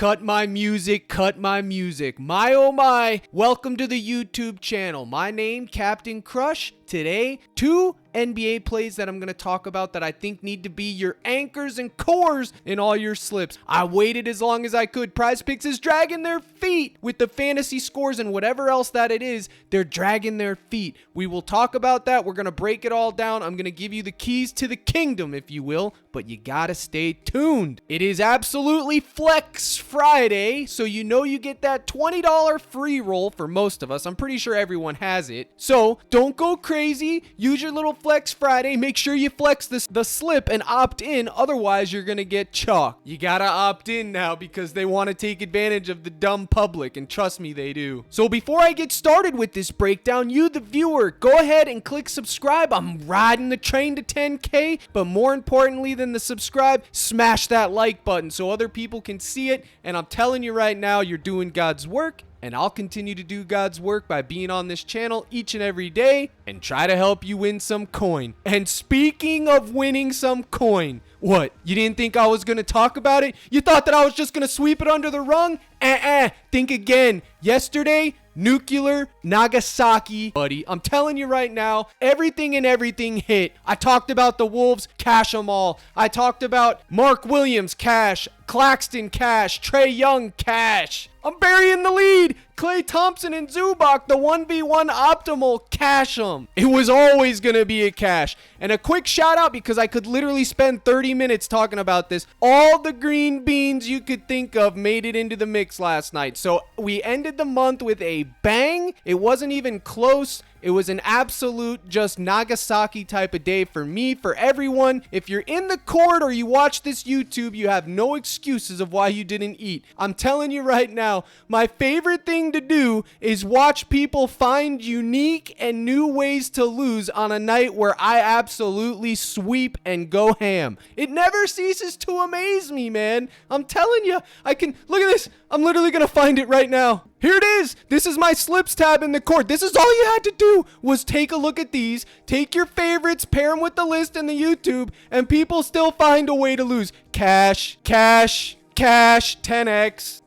cut my music, cut my music. My oh my, welcome to the YouTube channel. My name, Captain Crush. Today, 2 NBA plays that I'm going to talk about that I think need to be your anchors and cores in all your slips. I waited as long as I could. PrizePicks is dragging their feet with the fantasy scores and whatever else that it is. They're dragging their feet. We will talk about that. We're going to break it all down. I'm going to give you the keys to the kingdom, if you will, but you got to stay tuned. It is absolutely Flex Friday, so you know you get that $20 free roll for most of us. I'm pretty sure everyone has it. So don't go crazy. Use your little Flex Friday. Make sure you flex the slip and opt in. Otherwise, you're going to get chalked. You got to opt in now because they want to take advantage of the dumb public. And trust me, they do. So before I get started with this breakdown, you, the viewer, go ahead and click subscribe. I'm riding the train to 10K. But more importantly than the subscribe, smash that like button so other people can see it. And I'm telling you right now, you're doing God's work. And I'll continue to do God's work by being on this channel each and every day and try to help you win some coin. And speaking of winning some coin, what? You didn't think I was going to talk about it? You thought that I was just going to sweep it under the rug? Think again. Yesterday, nuclear Nagasaki, buddy. I'm telling you right now, everything hit. I talked about the Wolves, cash them all. I talked about Mark Williams, cash. Claxton, cash. Trae Young, cash. I'm burying the lead. Klay Thompson and Zubac, the 1v1 optimal, cash them. It was always going to be a cash. And a quick shout out because I could literally spend 30 minutes talking about this. All the green beans you could think of made it into the mix last night. So we ended the month with a bang. It wasn't even close. It was an absolute just Nagasaki type of day for me, for everyone. If you're in the court or you watch this YouTube, you have no excuses of why you didn't eat. I'm telling you right now, my favorite thing to do is watch people find unique and new ways to lose on a night where I absolutely sweep and go ham. It never ceases to amaze me, man. I'm telling you, look at this. I'm literally going to find it right now. Here it is. This is my slips tab in the court. This is all you had to do was take a look at these, take your favorites, pair them with the list in the YouTube, and people still find a way to lose. Cash, 10x,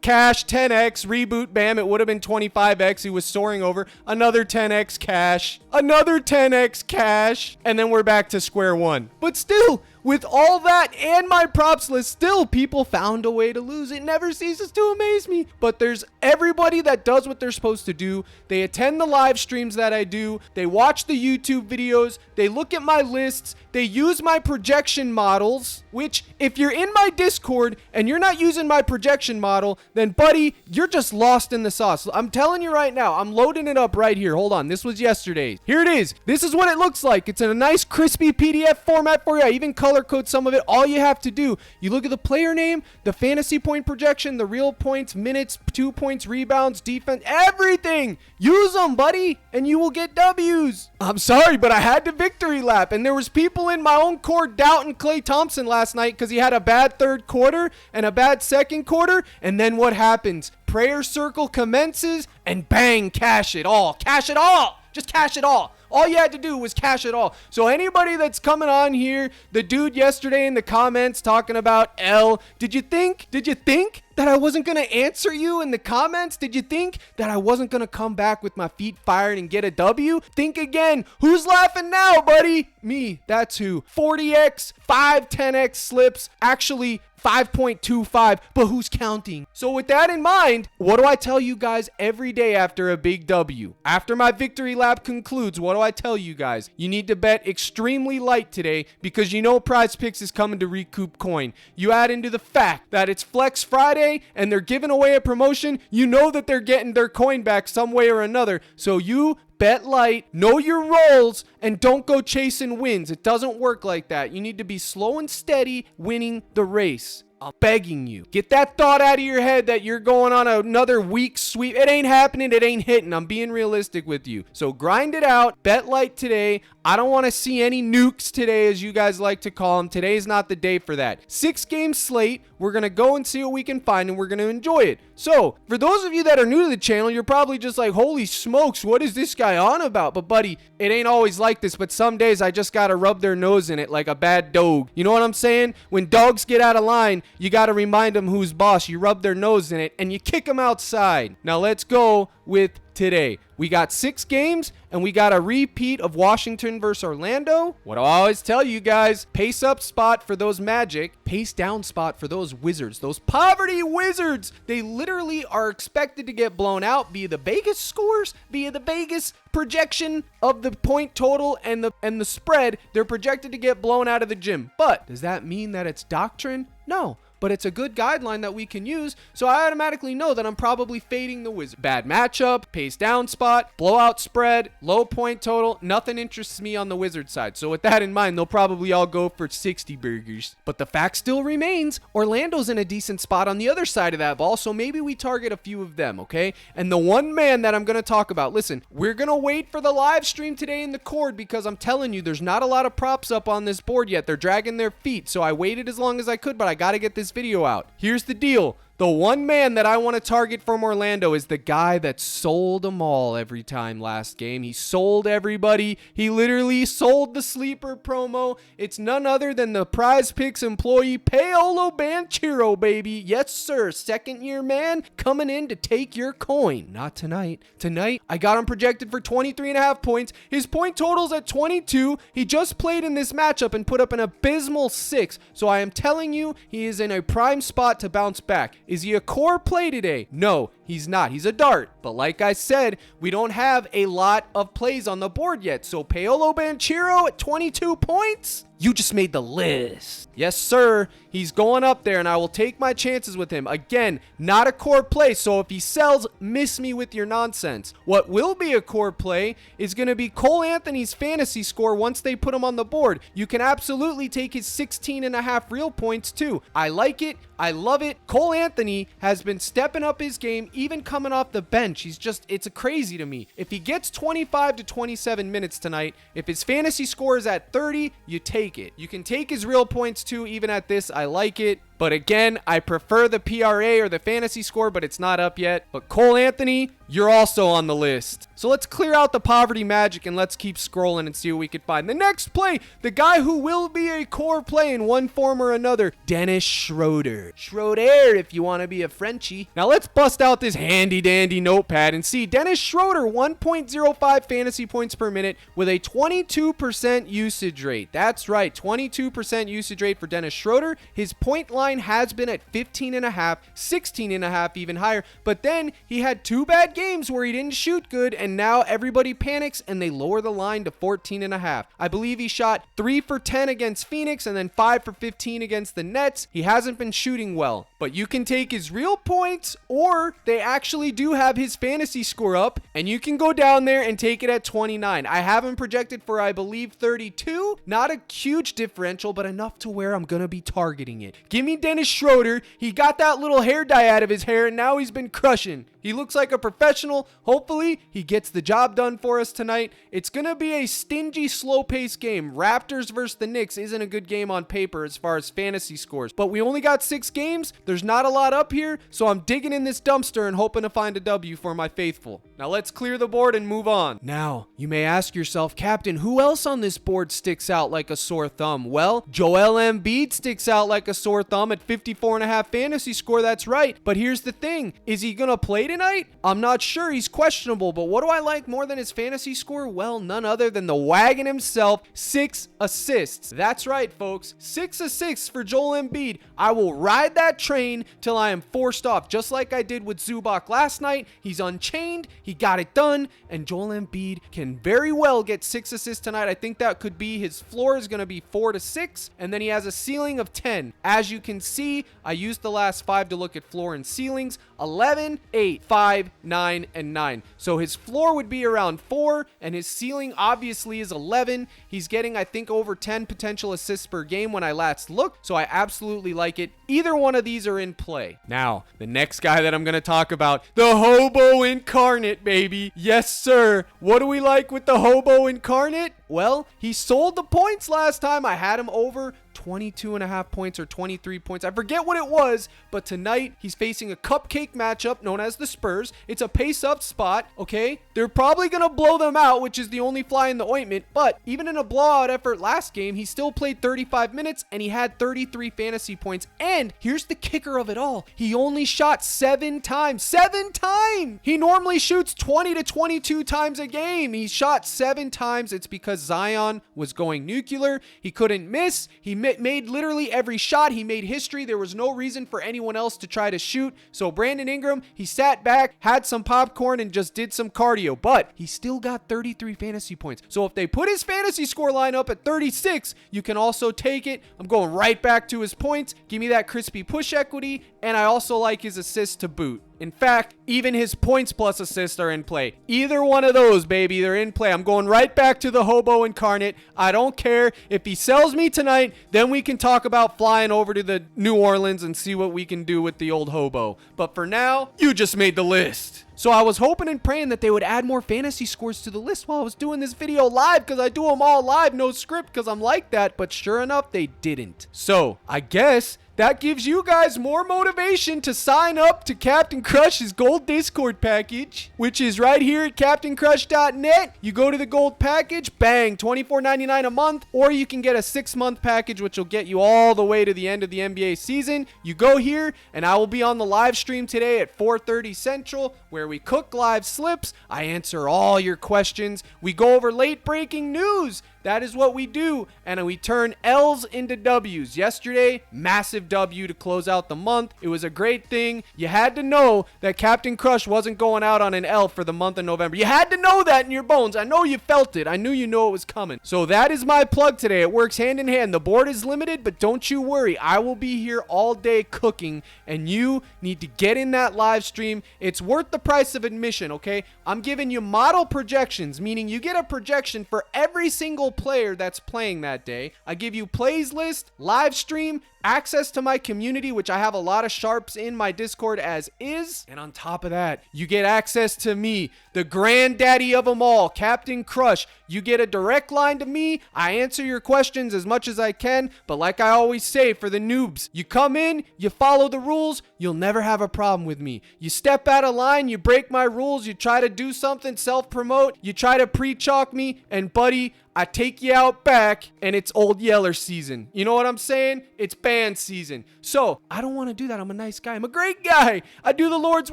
cash, 10x, reboot, bam, it would have been 25x. He was soaring over. Another 10x cash, another 10x cash, and then we're back to square one. But still, with all that and my props list, still people found a way to lose. It never ceases to amaze me. But there's everybody that does what they're supposed to do. They attend the live streams that I do. They watch the YouTube videos. They look at my lists. They use my projection models, which if you're in my Discord and you're not using my projection model, then buddy, you're just lost in the sauce. I'm telling you right now, I'm loading it up right here. Hold on. This was yesterday. Here it is. This is what it looks like. It's in a nice crispy PDF format for you. I even color code some of it. All you have to do, you look at the player name, the fantasy point projection, the real points, minutes, 2 points, rebounds, defense, everything. Use them, buddy, and you will get W's. I'm sorry, but I had to victory lap, and there was people in my own court doubting Klay Thompson last night because he had a bad third quarter and a bad second quarter, and then what happens? Prayer circle commences, and bang, cash it all. Cash it all. Just cash it all. All you had to do was cash it all. So anybody that's coming on here, the dude yesterday in the comments talking about L, did you think that I wasn't going to answer you in the comments? Did you think that I wasn't going to come back with my feet fired and get a W? Think again. Who's laughing now, buddy? Me. That's who. 40x, 10x slips. Actually, 5.25, but who's counting? So with that in mind, what do I tell you guys every day after a big W? After my victory lap concludes, what do I tell you guys? You need to bet extremely light today because you know PrizePicks is coming to recoup coin. You add into the fact that it's Flex Friday and they're giving away a promotion, you know that they're getting their coin back some way or another. So you bet light, know your roles, and don't go chasing wins. It doesn't work like that. You need to be slow and steady winning the race. I'm begging you. Get that thought out of your head that you're going on another week sweep. It ain't happening. It ain't hitting. I'm being realistic with you. So grind it out. Bet light today. I don't want to see any nukes today, as you guys like to call them. Today's not the day for that. 6-game slate. We're going to go and see what we can find, and we're going to enjoy it. So, for those of you that are new to the channel, you're probably just like, holy smokes, what is this guy on about? But buddy, it ain't always like this, but some days I just got to rub their nose in it like a bad dog. You know what I'm saying? When dogs get out of line, you got to remind them who's boss. You rub their nose in it and you kick them outside. Now let's go with today. We got 6 games and we got a repeat of Washington versus Orlando. What I always tell you guys, pace up spot for those Magic, pace down spot for those Wizards, those poverty Wizards. They literally are expected to get blown out via the Vegas scores, via the Vegas projection of the point total and the spread. They're projected to get blown out of the gym. But does that mean that it's doctrine? No. But it's a good guideline that we can use, so I automatically know that I'm probably fading the Wizards. Bad matchup, pace down spot, blowout spread, low point total. Nothing interests me on the Wizards side. So with that in mind, they'll probably all go for 60 burgers. But the fact still remains, Orlando's in a decent spot on the other side of that ball, so maybe we target a few of them, okay? And the one man that I'm going to talk about, listen, we're going to wait for the live stream today in the cord because I'm telling you, there's not a lot of props up on this board yet. They're dragging their feet, so I waited as long as I could, but I got to get this video out. Here's the deal. The one man that I want to target from Orlando is the guy that sold them all every time last game. He sold everybody. He literally sold the sleeper promo. It's none other than the PrizePicks employee, Paolo Banchero, baby. Yes, sir. Second-year man coming in to take your coin. Not tonight. Tonight, I got him projected for 23.5 points. His point total's at 22. He just played in this matchup and put up an abysmal 6. So I am telling you, he is in a prime spot to bounce back. Is he a core play today? No, he's not. He's a dart. But like I said, we don't have a lot of plays on the board yet. So Paolo Banchero at 22 points? You just made the list. Yes, sir. He's going up there, and I will take my chances with him. Again, not a core play, so if he sells, miss me with your nonsense. What will be a core play is going to be Cole Anthony's fantasy score once they put him on the board. You can absolutely take his 16.5 real points, too. I like it. I love it. Cole Anthony has been stepping up his game, even coming off the bench. It's crazy to me. If he gets 25 to 27 minutes tonight, if his fantasy score is at 30, you take it. You can take his real points too, even at this. I like it. But again, I prefer the PRA or the fantasy score, but it's not up yet. But Cole Anthony, you're also on the list. So let's clear out the poverty Magic and let's keep scrolling and see what we can find. The next play, the guy who will be a core play in one form or another, Dennis Schroeder. Schroeder, if you want to be a Frenchie. Now let's bust out this handy dandy notepad and see Dennis Schroeder, 1.05 fantasy points per minute with a 22% usage rate. That's right, 22% usage rate for Dennis Schroeder. His point line has been at 15.5, 16.5, even higher. But then he had 2 bad games where he didn't shoot good, and now everybody panics and they lower the line to 14.5. I believe he shot 3 for 10 against Phoenix and then 5 for 15 against the Nets. He hasn't been shooting well, but you can take his real points, or they actually do have his fantasy score up, and you can go down there and take it at 29. I have him projected for, I believe, 32. Not a huge differential, but enough to where I'm going to be targeting it. Give me Dennis Schroeder. He got that little hair dye out of his hair, and now he's been crushing. He looks like a professional. Hopefully, he gets the job done for us tonight. It's going to be a stingy, slow-paced game. Raptors versus the Knicks isn't a good game on paper as far as fantasy scores, but we only got 6 games. There's not a lot up here, so I'm digging in this dumpster and hoping to find a W for my faithful. Now, let's clear the board and move on. Now, you may ask yourself, Captain, who else on this board sticks out like a sore thumb? Well, Joel Embiid sticks out like a sore thumb at 54.5 fantasy score. That's right. But here's the thing. Is he going to play tonight? I'm not sure. He's questionable, but what do I like more than his fantasy score? Well, none other than the wagon himself, 6 assists. That's right, folks. 6 assists for Joel Embiid. I will ride that train till I am forced off, just like I did with Zubac last night. He's unchained. He got it done, and Joel Embiid can very well get 6 assists tonight. I think that could be his floor is going to be 4 to 6, and then he has a ceiling of 10. As you can see, I used the last 5 to look at floor and ceilings. 11, 8, 5, 9, and 9. So his floor would be around 4, and his ceiling obviously is 11. He's getting, I think, over 10 potential assists per game when I last looked, so I absolutely like it. Either one of these are in play. Now, the next guy that I'm going to talk about, the Hobo Incarnate, baby. Yes, sir. What do we like with the Hobo Incarnate? Well, he sold the points last time. I had him over 22.5 points or 23 points. I forget what it was, but tonight he's facing a cupcake matchup known as the Spurs. It's a pace-up spot, okay? They're probably going to blow them out, which is the only fly in the ointment, but even in a blowout effort last game, he still played 35 minutes and he had 33 fantasy points. And here's the kicker of it all. He only shot 7 times. 7 times! He normally shoots 20 to 22 times a game. He shot 7 times. It's because Zion was going nuclear. He couldn't miss. He made literally every shot. He made history. There was no reason for anyone else to try to shoot. So Brandon Ingram, he sat back, had some popcorn, and just did some cardio. But he still got 33 fantasy points. So if they put his fantasy score line up at 36, you can also take it. I'm going right back to his points. Give me that crispy push equity. And I also like his assists to boot. In fact, even his points plus assists are in play. Either one of those, baby, they're in play. I'm going right back to the hobo incarnate. I don't care. If he sells me tonight, then we can talk about flying over to the New Orleans and see what we can do with the old hobo. But for now, you just made the list. So I was hoping and praying that they would add more fantasy scores to the list while I was doing this video live, because I do them all live, no script, because I'm like that. But sure enough, they didn't. So I guess that gives you guys more motivation to sign up to Captain Crush's Gold Discord package, which is right here at CaptainCrush.net. You go to the Gold package, bang, $24.99 a month, or you can get a 6-month package, which will get you all the way to the end of the NBA season. You go here, and I will be on the live stream today at 4:30 Central, where we cook live slips. I answer all your questions. We go over late breaking news. That is what we do, and we turn L's into W's. Yesterday, massive W to close out the month. It was a great thing. You had to know that Captain Crush wasn't going out on an L for the month of November. You had to know that in your bones. I know you felt it. I knew you know it was coming. So that is my plug today. It works hand in hand. The board is limited, but don't you worry. I will be here all day cooking, and you need to get in that live stream. It's worth the price of admission, okay? I'm giving you model projections, meaning you get a projection for every single player that's playing that day. I give you plays list, live stream, access to my community, which I have a lot of sharps in my Discord as is. And on top of that, you get access to me, the granddaddy of them all, Captain Crush. You get a direct line to me. I answer your questions as much as I can. But like I always say for the noobs, you come in, you follow the rules, you'll never have a problem with me. You step out of line, you break my rules, you try to do something, self-promote, you try to pre-chalk me, and buddy, I take you out back, and it's Old Yeller season. You know what I'm saying? It's band season. So, I don't want to do that. I'm a nice guy. I'm a great guy. I do the Lord's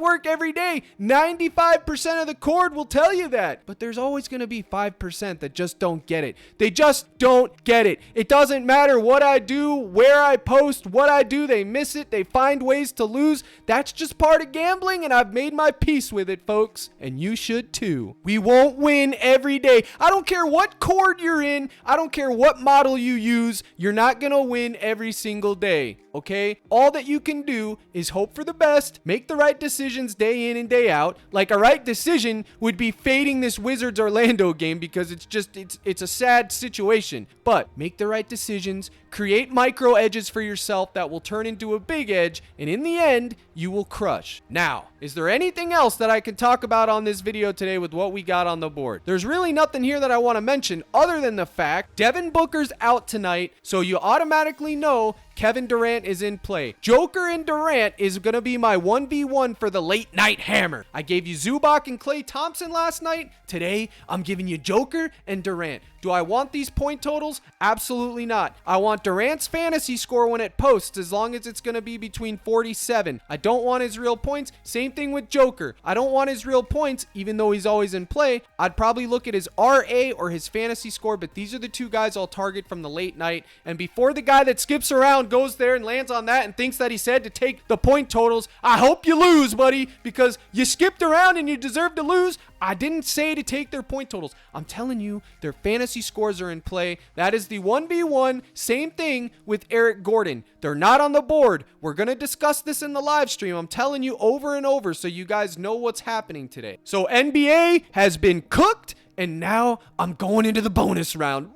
work every day. 95% of the cord will tell you that. But there's always going to be 5% that just don't get it. They just don't get it. It doesn't matter what I do, where I post, what I do. They miss it. They find ways to lose. That's just part of gambling, and I've made my peace with it, folks. And you should too. We won't win every day. I don't care what cord you're in. I don't care what model you use. You're not going to win every single day. Okay? All that you can do is hope for the best, make the right decisions day in and day out. Like a right decision would be fading this Wizards Orlando game, because it's a sad situation. But make the right decisions, create micro edges for yourself that will turn into a big edge, and in the end, you will crush. Now, is there anything else that I can talk about on this video today with what we got on the board? There's really nothing here that I want to mention other than the fact Devin Booker's out tonight, so you automatically know Kevin Durant is in play. Joker and Durant is going to be my 1v1 for the late night hammer. I gave you Zubac and Klay Thompson last night. Today, I'm giving you Joker and Durant. Do I want these point totals? Absolutely not. I want Durant's fantasy score when it posts, as long as it's going to be between 47. I don't want his real points. Same thing with Joker. I don't want his real points, even though he's always in play. I'd probably look at his RA or his fantasy score, but these are the two guys I'll target from the late night. And before the guy that skips around goes there and lands on that and thinks that he said to take the point totals, I hope you lose, buddy, because you skipped around and you deserve to lose. I didn't say to take their point totals. I'm telling you, their fantasy scores are in play. That is the 1v1. Same thing with Eric Gordon. They're not on the board. We're going to discuss this in the live stream. I'm telling you over and over so you guys know what's happening today. So NBA has been cooked, and now I'm going into the bonus round.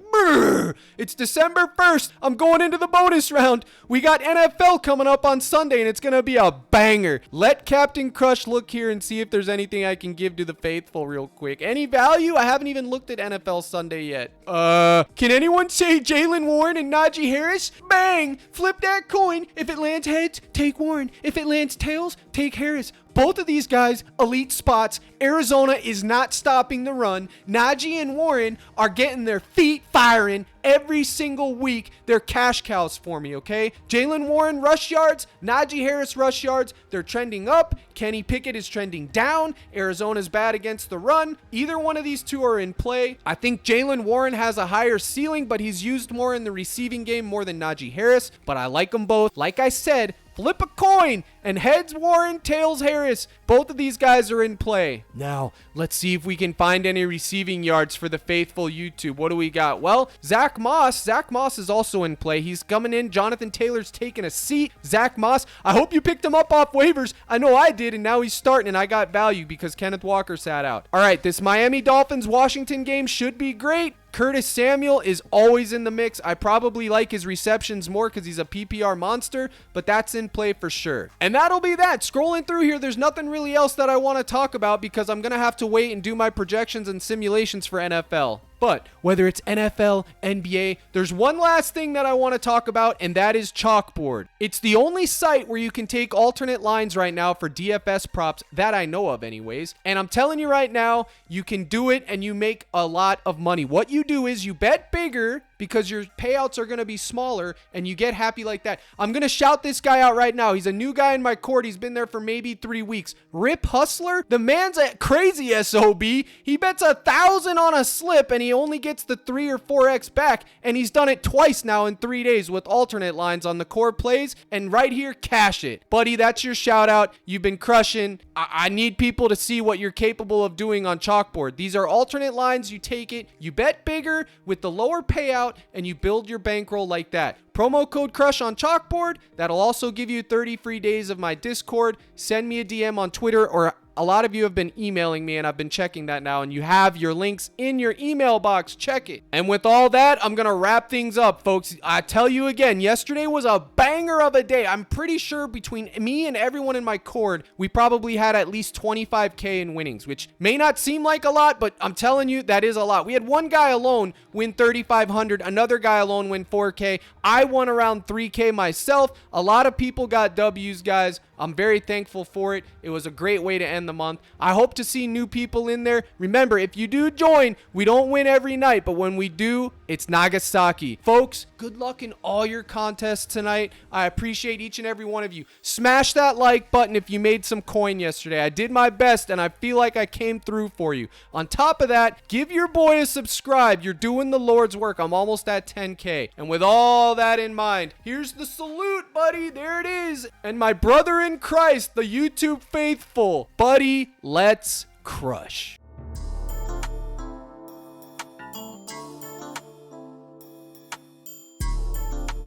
It's December 1st. I'm going into the bonus round. We got NFL coming up on Sunday, and it's going to be a banger. Let Captain Crush look here and see if there's anything I can give to the faithful. Faithful real quick. Any value? I haven't even looked at NFL Sunday yet. Can anyone say Jalen Warren and Najee Harris? Bang! Flip that coin. If it lands heads, take Warren. If it lands tails, take Harris. Both of these guys, elite spots. Arizona is not stopping the run. Najee and Warren are getting their feet firing every single week. They're cash cows for me, okay? Jalen Warren rush yards, Najee Harris rush yards. They're trending up. Kenny Pickett is trending down. Arizona's bad against the run. Either one of these two are in play. I think Jalen Warren has a higher ceiling, but he's used more in the receiving game more than Najee Harris. But I like them both. Like I said, flip a coin, and heads Warren, tails Harris. Both of these guys are in play. Now, let's see if we can find any receiving yards for the faithful YouTube. What do we got? Well, Zach Moss is also in play. He's coming in. Jonathan Taylor's taking a seat. Zach Moss, I hope you picked him up off waivers. I know I did, and now he's starting, and I got value because Kenneth Walker sat out. All right, this Miami Dolphins-Washington game should be great. Curtis Samuel is always in the mix. I probably like his receptions more because he's a PPR monster, but that's in play for sure. And that'll be that. Scrolling through here, there's nothing really else that I want to talk about because I'm going to have to wait and do my projections and simulations for NFL. But whether it's NFL, NBA, there's one last thing that I want to talk about, and that is Chalkboard. It's the only site where you can take alternate lines right now for DFS props that I know of anyways. And I'm telling you right now, you can do it and you make a lot of money. What you do is you bet bigger because your payouts are going to be smaller and you get happy like that. I'm going to shout this guy out right now. He's a new guy in my court. He's been there for maybe 3 weeks. Rip Hustler. The man's a crazy SOB. He bets 1,000 on a slip and he only gets the 3 or 4x back. And he's done it twice now in 3 days with alternate lines on the core plays. And right here, cash it. Buddy, that's your shout out. You've been crushing. I need people to see what you're capable of doing on Chalkboard. These are alternate lines. You take it. You bet bigger with the lower payout and you build your bankroll like that. Promo code CRUSH on Chalkboard. That'll also give you 30 free days of my Discord. Send me a DM on Twitter, or a lot of you have been emailing me and I've been checking that now, and you have your links in your email box. Check it. And with all that, I'm going to wrap things up, folks. I tell you again, yesterday was a banger of a day. I'm pretty sure between me and everyone in my cord, we probably had at least 25K in winnings, which may not seem like a lot, but I'm telling you, that is a lot. We had one guy alone win 3,500, another guy alone win 4K. I won around 3K myself. A lot of people got W's, guys. I'm very thankful for it. It was a great way to end the month. I hope to see new people in there. Remember, if you do join, we don't win every night, but when we do, it's Nagasaki. Folks, good luck in all your contests tonight. I appreciate each and every one of you. Smash that like button if you made some coin yesterday. I did my best, and I feel like I came through for you. On top of that, give your boy a subscribe. You're doing the Lord's work. I'm almost at 10K. And with all that in mind, here's the salute, buddy. There it is. And my brother in Christ, the YouTube faithful. Buddy, let's crush.